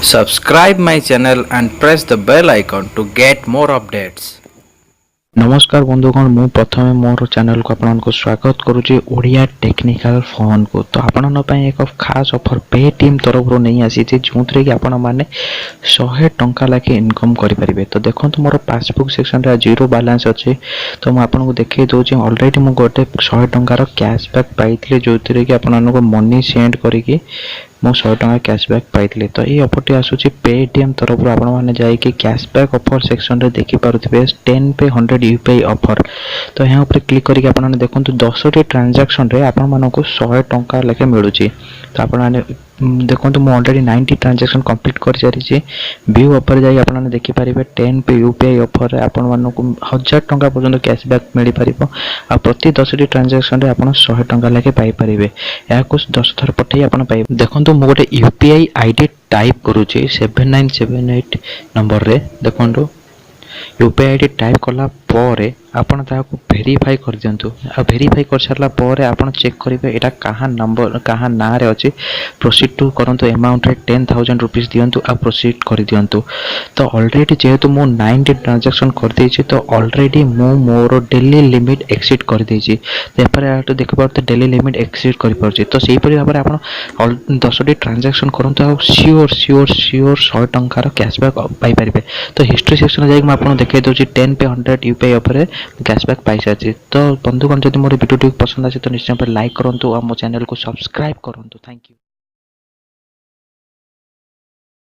Subscribe my channel and press the bell icon to get more updates. नमस्कार बंधुगण मु प्रथमे मोर चैनल को आपको स्वागत करुच्ची ओडिया टेक्निकल फोन को। तो आपण एक खास ऑफर पेटीएम तरफ नहीं आसी जो थे कि आपण मैंने 100 टंका लाखे इनकम करेंगे। तो देखो मोर पासबुक सेक्शन रे जीरो बैलेंस अच्छे तो मुझे आपको देखे दूसरी अलरेडी मुझे गोटे 100 टंकार कैशबैक पाई जो थे कि आपको मनी सेंड करके मो 100 टंका कैशबैक पाई। तो ये ऑफर टी आसूची पेटीएम तरफ आपण मैंने जाइए कैशबैक ऑफर सेक्शन रे देखि पारुथिबे 10 पे 100 यूपीआई ऑफर। तो यहाँ ऊपर क्लिक करके आपने देखो 10 टी ट्रांजैक्शन रे आपण मानको 100 टंका लेके मिलुची। तो आपण देखो मुझे अलरेडी 90 ट्रांजैक्शन कंप्लीट कर सारी व्यू ऑफर जाई आपने देखि पारिबे 10 पे यूपीआई ऑफर रे आपण मानको 1000 टंका पर्यंत कैशबैक मिल पारिबो आ प्रति 10 टी ट्रांजैक्शन रे आपण 100 टंका लेके पाई पारिबे। या कुछ 10 थर पठै आपण पाइ देखो मु गोटे यूपीआई आईडी टाइप करूची 7978 नंबर रे। देखो यूपीआई आईडी टाइप कला परे आपण ताको वेरीफाई कर दियंतु आ वेरीफाई कर सारला परे आपण चेक करिवे एटा कहा नंबर कहा ना रे अछि प्रोसीड टू करंतु अमाउंट रे 10000 रुपीस दियंतु आ प्रोसीड कर दियंतु। तो ऑलरेडी जेहेतु मो 90 ट्रांजैक्शन कर देछि तो ऑलरेडी मो मोर डेली लिमिट एक्सीड कर देछि। तेपर आटो देखि परते डेली लिमिट एक्सीड कर परछि। तो सेही परि भाबरे आपण 10 टी ट्रांजैक्शन करंतु आ श्योर 100 टंका रो कैशबैक पाई परिबे। तो हिस्ट्री सेक्शन जाई म आपण देखै दोछि 10 पे 100 यूपीआई ऑफर कैशबैक पाई सारी। तो बंधुगण जदि मोर वीडियो पसंद आसे तो निश्चय लाइक करूँ और मो चैनल को सब्सक्राइब करूँ। Thank you.